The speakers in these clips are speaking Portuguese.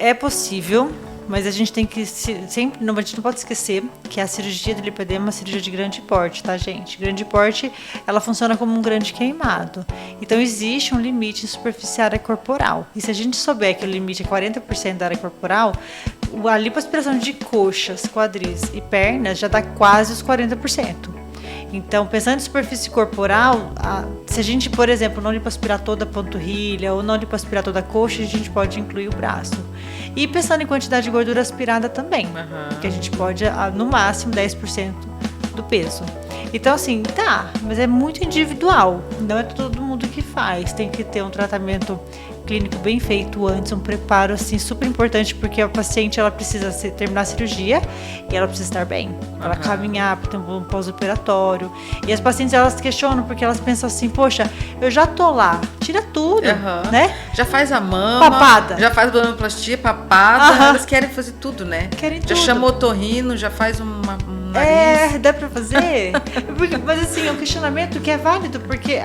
É possível, mas a gente tem que sempre, a gente não pode esquecer que a cirurgia do lipedema é uma cirurgia de grande porte, tá, gente? Grande porte, ela funciona como um grande queimado. Então existe um limite em superfície área corporal. E se a gente souber que o limite é 40% da área corporal, a lipoaspiração de coxas, quadris e pernas já dá quase os 40%. Então, pensando em superfície corporal, se a gente, por exemplo, não lipoaspirar toda a panturrilha ou não lipoaspirar toda a coxa, a gente pode incluir o braço. E pensando em quantidade de gordura aspirada também, que a gente pode, no máximo, 10% do peso. Então, assim, mas é muito individual, não é todo mundo que faz. Tem que ter um tratamento clínico bem feito antes, um preparo, assim, super importante, porque a paciente, ela precisa terminar a cirurgia e ela precisa estar bem. Ela caminhar, ter um pós-operatório. E as pacientes, elas questionam, porque elas pensam assim, poxa, eu já tô lá, tira tudo, né? Já faz a mama, papada. Já faz abdominoplastia, papada, elas querem fazer tudo, né? Querem já tudo. chamou otorrino, já faz um nariz. Dá pra fazer? Mas assim, é um questionamento que é válido, porque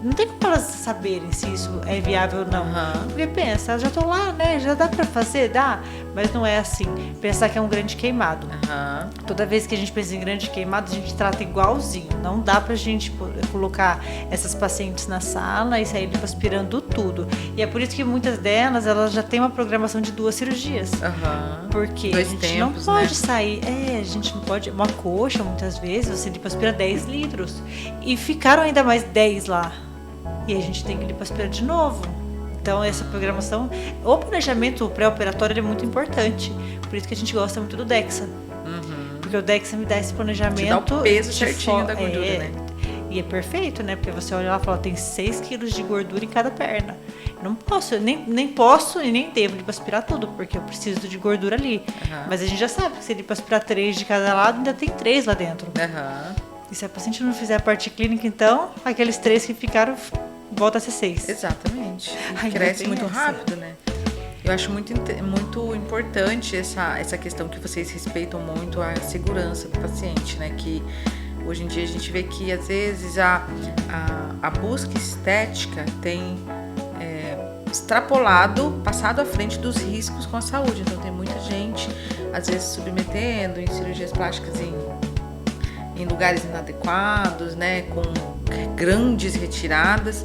não tem como elas saberem se isso é viável ou não. Porque pensa, já tô lá, né? Já dá pra fazer? Dá. Mas não é assim. Pensar que é um grande queimado. Toda vez que a gente pensa em grande queimado, a gente trata igualzinho. Não dá pra gente colocar essas pacientes na sala e sair aspirando tudo. E é por isso que muitas delas, elas já têm uma programação de 2 cirurgias. Porque a gente não pode sair. A gente não pode. Uma coxa, muitas vezes, você lipoaspira 10 litros. E ficaram ainda mais 10 lá. E a gente tem que lipoaspirar de novo. Então, essa programação, o planejamento pré-operatório é muito importante. Por isso que a gente gosta muito do DEXA. Porque o DEXA me dá esse planejamento. Te dá o peso certinho da gordura, né? E é perfeito, né? Porque você olha lá e fala, tem 6 quilos de gordura em cada perna. Eu não posso, nem posso e nem devo lipoaspirar tudo, porque eu preciso de gordura ali. Mas a gente já sabe que se lipoaspirar 3 de cada lado, ainda tem 3 lá dentro. E se a paciente não fizer a parte clínica, então, aqueles 3 que ficaram, volta a ser 6. Exatamente. Cresce muito rápido, né? Eu acho muito importante essa questão que vocês respeitam muito a segurança do paciente, né? Que hoje em dia a gente vê que às vezes a busca estética tem extrapolado, passado à frente dos riscos com a saúde. Então tem muita gente, às vezes, submetendo em cirurgias plásticas em lugares inadequados, né? Com grandes retiradas.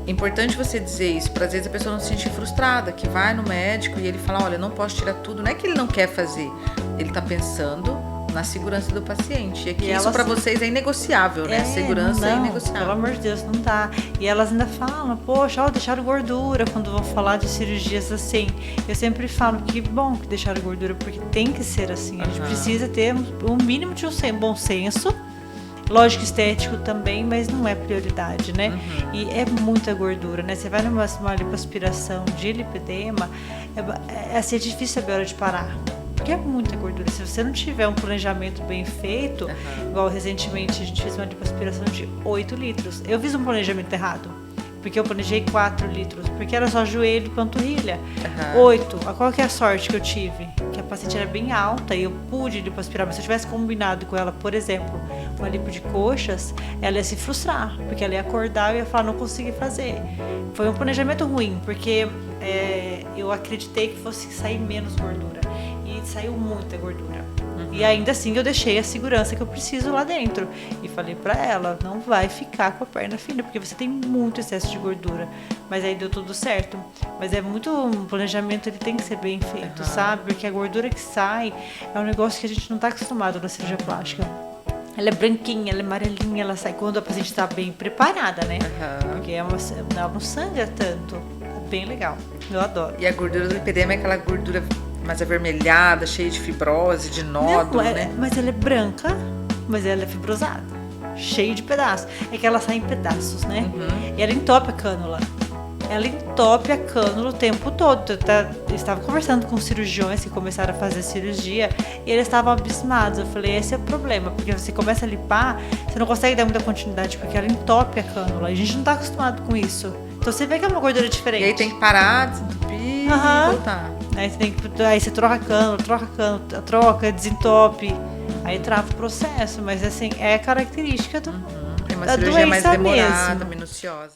É importante você dizer isso, para às vezes a pessoa não se sentir frustrada, que vai no médico e ele fala, olha, eu não posso tirar tudo. Não é que ele não quer fazer, ele está pensando na segurança do paciente. E aqui isso para vocês é inegociável, né? Segurança é inegociável. Pelo amor de Deus, não dá. E elas ainda falam, poxa, deixaram gordura quando vão falar de cirurgias assim. Eu sempre falo que bom que deixaram gordura, porque tem que ser assim. A gente precisa ter um mínimo de um bom senso. Lógico, estético também, mas não é prioridade, né? E é muita gordura, né? Você vai numa lipoaspiração de lipedema, é difícil saber a hora de parar. Porque é muita gordura. Se você não tiver um planejamento bem feito, igual recentemente a gente fez uma lipoaspiração de 8 litros. Eu fiz um planejamento errado. Porque eu planejei 4 litros. Porque era só joelho e panturrilha. 8. Qual que é a sorte que eu tive? Que a paciente era bem alta e eu pude lipoaspirar. Mas se eu tivesse combinado com ela, por exemplo, uma lipo de coxas, ela ia se frustrar. Porque ela ia acordar e ia falar, não consegui fazer. Foi um planejamento ruim. Porque eu acreditei que fosse sair menos gordura. E saiu muita gordura. E ainda assim eu deixei a segurança que eu preciso lá dentro. E falei pra ela, não vai ficar com a perna fina, porque você tem muito excesso de gordura. Mas aí deu tudo certo. Mas é muito, um planejamento, ele tem que ser bem feito, sabe? Porque a gordura que sai é um negócio que a gente não tá acostumado na cirurgia plástica. Ela é branquinha, ela é amarelinha, ela sai quando a paciente está bem preparada, né? Porque ela não sangra tanto. É bem legal. Eu adoro. E a gordura do lipedema é aquela gordura mais avermelhada, cheia de fibrose, de nódulo, né? Mas ela é branca, mas ela é fibrosada, cheia de pedaços. É que ela sai em pedaços, né? E ela entope a cânula. Ela entope a cânula o tempo todo. Eu estava conversando com cirurgiões que começaram a fazer cirurgia e eles estavam abismados. Eu falei, esse é o problema, porque você começa a lipar, você não consegue dar muita continuidade, porque ela entope a cânula. A gente não está acostumado com isso. Então você vê que é uma gordura diferente. E aí tem que parar, desentupir e voltar. Aí você troca a cânula, troca, desentope. Aí trava o processo, mas assim, é característica Tem uma cirurgia mais demorada, minuciosa.